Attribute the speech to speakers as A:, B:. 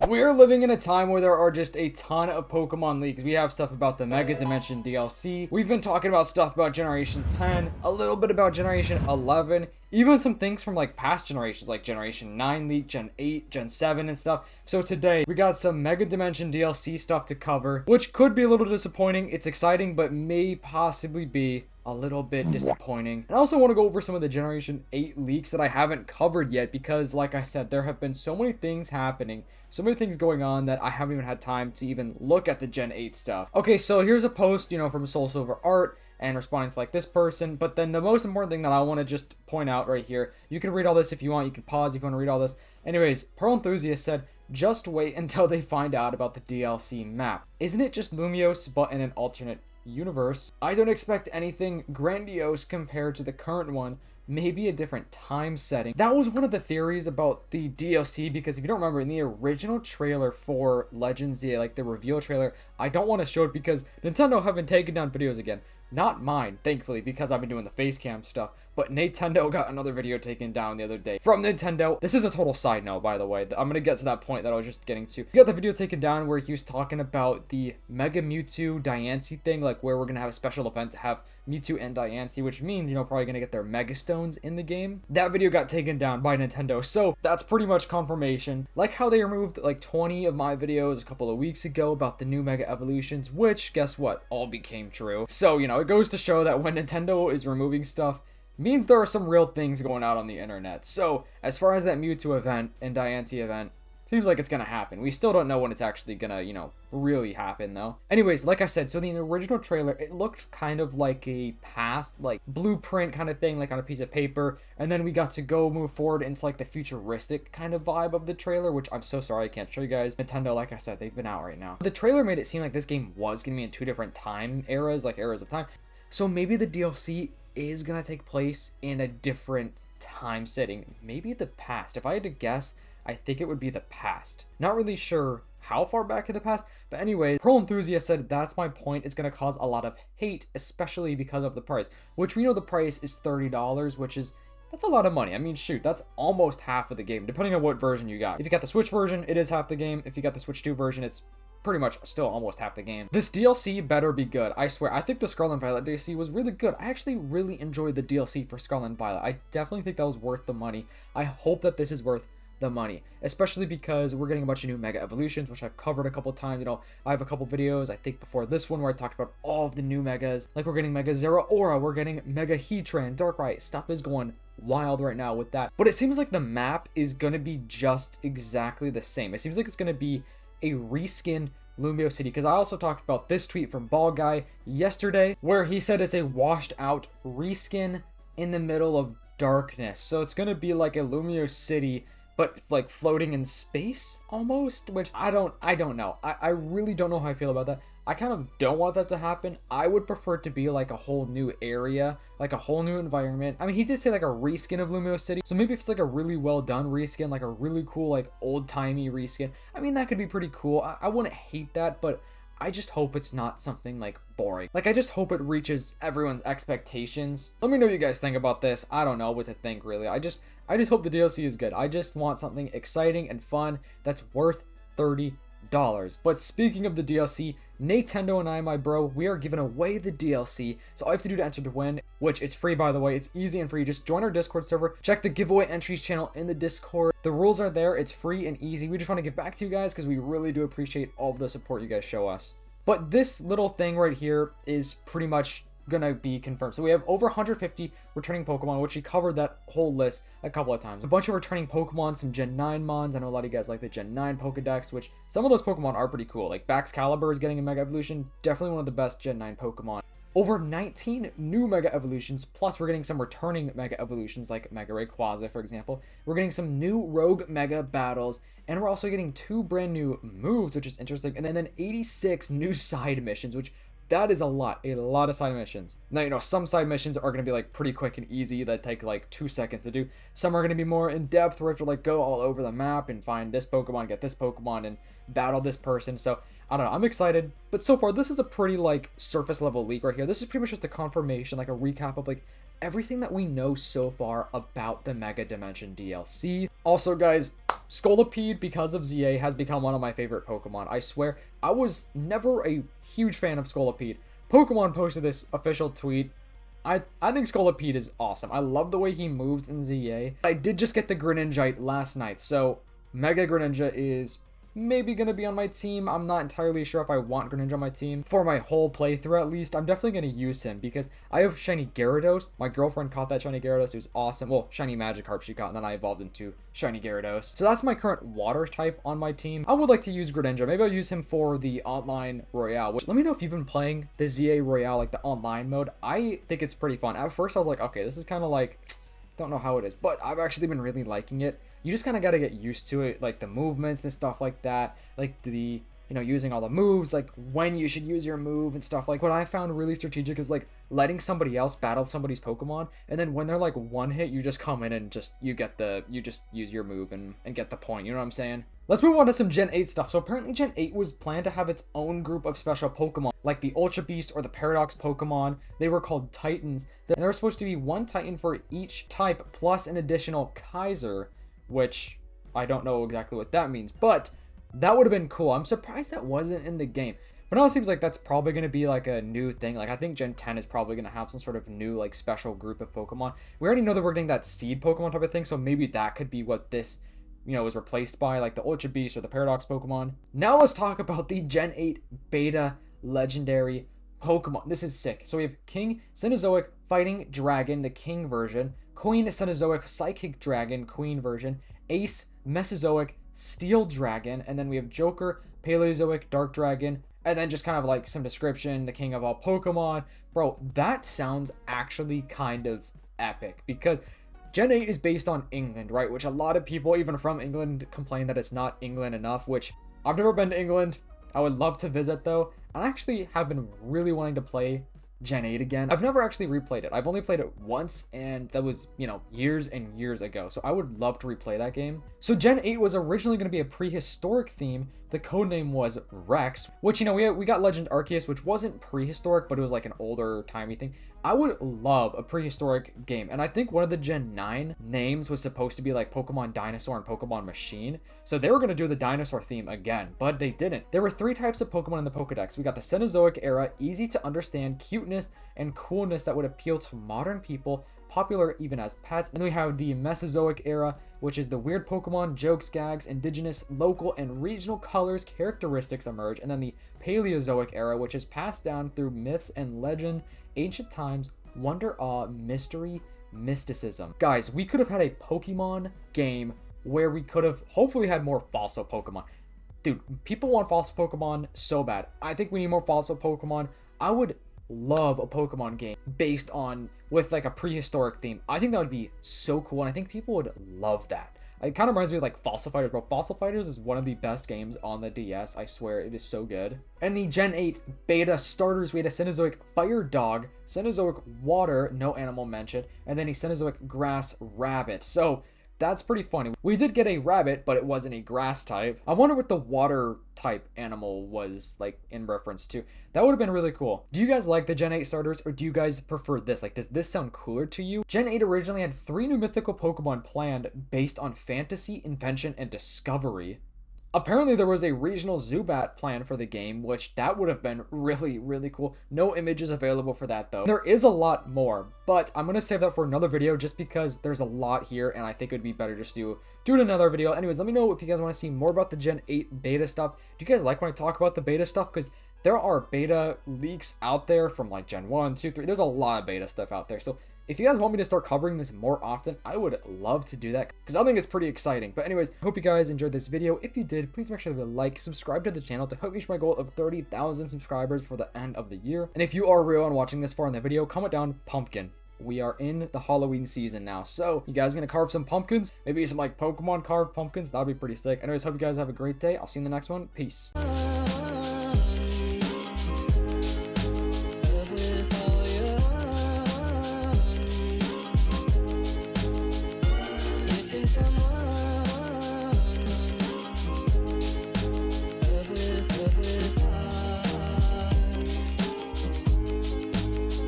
A: We're living in a time where there are just a ton of Pokemon leaks. We have stuff about the Mega Dimension DLC. We've been talking about stuff about Generation 10, a little bit about Generation 11, even some things from like past generations, like Generation 9 leak, Gen 8, Gen 7 and stuff. So today, we got some Mega Dimension DLC stuff to cover, which could be a little disappointing. It's exciting, but may possibly be a little bit disappointing. And I also want to go over some of the Generation 8 leaks that I haven't covered yet because, like I said, there have been so many things happening, so many things going on that I haven't even had time to even look at the Gen 8 stuff. Okay, so here's a post, from Soul Silver Art and responding to like this person, but then the most important thing that I want to just point out right here, you can read all this if you want, you can pause if you want to read all this. Anyways, Pearl Enthusiast said, just wait until they find out about the DLC map. Isn't it just Lumiose but in an alternate universe? I don't expect anything grandiose compared to the current one, maybe a different time setting. That was one of the theories about the DLC, because if you don't remember, in the original trailer for Legends, the reveal trailer, I don't want to show it because Nintendo have been taking down videos again. Not mine, thankfully, because I've been doing the face cam stuff, but Nintendo got another video taken down the other day from Nintendo. This is a total side note, by the way. I'm gonna get to that point that I was just getting to. You got the video taken down where he was talking about the Mega Mewtwo Diancie thing, like where we're gonna have a special event to have Mewtwo and Diancie, which means, probably gonna get their Mega Stones in the game. That video got taken down by Nintendo, so that's pretty much confirmation. Like how they removed like 20 of my videos a couple of weeks ago about the new Mega Evolutions, which, guess what, all became true. So, it goes to show that when Nintendo is removing stuff, means there are some real things going out on the internet. So, as far as that Mewtwo event and Diancie event, seems like it's gonna happen. We still don't know when it's actually gonna, really happen though. Anyways, like I said, so the original trailer, it looked kind of like a past, like blueprint kind of thing, like on a piece of paper. And then we got to go move forward into like the futuristic kind of vibe of the trailer, which I'm so sorry I can't show you guys. Nintendo, like I said, they've been out right now. The trailer made it seem like this game was gonna be in two different time eras, like eras of time. So maybe the DLC is gonna take place in a different time setting. Maybe the past. If I had to guess, I think it would be the past. Not really sure how far back in the past, but anyway, Pearl Enthusiast said that's my point. It's going to cause a lot of hate, especially because of the price, which we know the price is $30, that's a lot of money. I mean, shoot, that's almost half of the game, depending on what version you got. If you got the Switch version, it is half the game. If you got the Switch 2 version, it's pretty much still almost half the game. This DLC better be good. I swear, I think the Scarlet and Violet DLC was really good. I actually really enjoyed the DLC for Scarlet and Violet. I definitely think that was worth the money. I hope that this is worth the money, especially because we're getting a bunch of new Mega Evolutions, which I've covered a couple times. I have a couple videos, I think before this one, where I talked about all of the new Megas. Like, we're getting Mega Zeraora, we're getting Mega Heatran, Darkrai. Stuff is going wild right now with that. But it seems like the map is gonna be just exactly the same. It seems like it's gonna be a reskin Lumiose City, because I also talked about this tweet from Ball Guy yesterday, where he said it's a washed out reskin in the middle of darkness. So it's gonna be like a Lumiose City, but like floating in space almost, which I don't know. I really don't know how I feel about that. I kind of don't want that to happen. I would prefer it to be like a whole new area, like a whole new environment. I mean, he did say like a reskin of Lumiose City, so maybe if it's like a really well done reskin, like a really cool, like old-timey reskin, I mean, that could be pretty cool. I wouldn't hate that, but I just hope it's not something like boring. Like, I just hope it reaches everyone's expectations. Let me know what you guys think about this. I don't know what to think, really. I just hope the DLC is good. I just want something exciting and fun that's worth $30. But speaking of the DLC, Nintendo and I, my bro, we are giving away the DLC. So all you have to do to enter to win, which it's free, by the way, it's easy and free. Just join our Discord server, check the giveaway entries channel in the Discord. The rules are there, it's free and easy. We just want to give back to you guys because we really do appreciate all of the support you guys show us. But this little thing right here is pretty much gonna be confirmed. So we have over 150 returning Pokemon, which we covered that whole list a couple of times. A bunch of returning Pokemon, some Gen 9 mons. I know a lot of you guys like the Gen 9 Pokedex, which some of those Pokemon are pretty cool. Like Baxcalibur is getting a Mega Evolution, definitely one of the best Gen 9 Pokemon. Over 19 new Mega Evolutions, plus we're getting some returning Mega Evolutions like Mega Rayquaza, for example. We're getting some new Rogue Mega Battles, and we're also getting 2 brand new moves, which is interesting, and then 86 new side missions, which that is a lot of side missions. Now, some side missions are going to be like pretty quick and easy that take like 2 seconds to do. Some are going to be more in depth where you have to like go all over the map and find this Pokemon, get this Pokemon, and battle this person. So I don't know, I'm excited. But so far, this is a pretty like surface level leak right here. This is pretty much just a confirmation, like a recap of like everything that we know so far about the Mega Dimension DLC. Also, guys, Scolipede, because of ZA, has become one of my favorite Pokemon. I swear, I was never a huge fan of Scolipede. Pokemon posted this official tweet. I think Scolipede is awesome. I love the way he moves in ZA. I did just get the Greninjite last night, so Mega Greninja is maybe gonna be on my team. I'm not entirely sure if I want Greninja on my team for my whole playthrough. At least I'm definitely gonna use him because I have shiny Gyarados. My girlfriend caught that shiny Gyarados. It was awesome. Well, shiny Magikarp she caught, and then I evolved into shiny Gyarados. So that's my current water type on my team. I would like to use Greninja. Maybe I'll use him for the online Royale. Which, let me know if you've been playing the ZA Royale, like the online mode. I think it's pretty fun. At first I was like, okay, this is kind of like, don't know how it is, but I've actually been really liking it. You just kind of got to get used to it, like the movements and stuff like that, like the, you know, using all the moves, like when you should use your move and stuff. Like what I found really strategic is like letting somebody else battle somebody's Pokemon, and then when they're like one hit, you just come in and just you just use your move and get the point. You know what I'm saying? Let's move on to some Gen 8 stuff. So apparently Gen 8 was planned to have its own group of special Pokemon, like the Ultra Beast or the Paradox Pokemon. They were called Titans. And there was supposed to be one Titan for each type, plus an additional Kaiser, which I don't know exactly what that means, but that would have been cool. I'm surprised that wasn't in the game. But now it seems like that's probably going to be like a new thing. Like I think Gen 10 is probably going to have some sort of new like special group of Pokemon. We already know that we're getting that seed Pokemon type of thing, so maybe that could be what this, you know, is replaced by, like the Ultra Beast or the Paradox Pokemon. Now let's talk about the Gen 8 Beta Legendary Pokemon. This is sick. So we have King Cenozoic Fighting Dragon, the King version, Queen Cenozoic Psychic Dragon, Queen version, Ace Mesozoic Steel Dragon, and then we have Joker Paleozoic Dark Dragon, and then just kind of like some description, the king of all Pokemon. Bro, that sounds actually kind of epic because Gen 8 is based on England, right? Which a lot of people, even from England, complain that it's not England enough, which I've never been to England. I would love to visit though. I actually have been really wanting to play Gen 8 again. I've never actually replayed it. I've only played it once, and that was, you know, years and years ago. So I would love to replay that game. So Gen 8 was originally going to be a prehistoric theme. The codename was Rex, which, you know, we got Legend Arceus, which wasn't prehistoric, but it was like an older timey thing. I would love a prehistoric game, and I think one of the Gen 9 names was supposed to be like Pokemon Dinosaur and Pokemon Machine, so they were going to do the dinosaur theme again, but they didn't. There were 3 types of Pokemon in the Pokedex. We got the Cenozoic era, easy to understand, cuteness and coolness that would appeal to modern people, popular even as pets. And we have the Mesozoic era, which is the weird Pokemon, jokes, gags, indigenous, local, and regional colors, characteristics emerge. And then the Paleozoic era, which is passed down through myths and legend, ancient times, wonder, awe, mystery, mysticism. Guys, we could have had a Pokemon game where we could have hopefully had more fossil Pokemon. Dude, people want fossil Pokemon so bad. I think we need more fossil Pokemon. I would love a Pokemon game based on, with like a prehistoric theme. I think that would be so cool, and I think people would love that. It kind of reminds me of like Fossil Fighters, bro. Fossil Fighters is one of the best games on the DS. I swear, it is so good. And the Gen 8 beta starters, we had a Cenozoic Fire Dog, Cenozoic Water, no animal mentioned, and then a Cenozoic Grass Rabbit. So that's pretty funny. We did get a rabbit, but it wasn't a grass type. I wonder what the water type animal was like in reference to. That would have been really cool. Do you guys like the Gen 8 starters, or do you guys prefer this? Like, does this sound cooler to you? Gen 8 originally had 3 new mythical Pokemon planned based on fantasy, invention, and discovery. Apparently there was a regional Zubat plan for the game, which that would have been really, really cool. No images available for that though. There is a lot more, but I'm going to save that for another video just because there's a lot here and I think it would be better just to do it in another video. Anyways, let me know if you guys want to see more about the Gen 8 beta stuff. Do you guys like when I talk about the beta stuff? Because there are beta leaks out there from like Gen 1, 2, 3. There's a lot of beta stuff out there. So if you guys want me to start covering this more often, I would love to do that because I think it's pretty exciting. But anyways, hope you guys enjoyed this video. If you did, please make sure to like, subscribe to the channel to help reach my goal of 30,000 subscribers for the end of the year. And if you are real and watching this far in the video, comment down pumpkin. We are in the Halloween season now, so you guys gonna carve some pumpkins? Maybe some like Pokemon carved pumpkins? That'd be pretty sick. Anyways, hope you guys have a great day. I'll see you in the next one. Peace.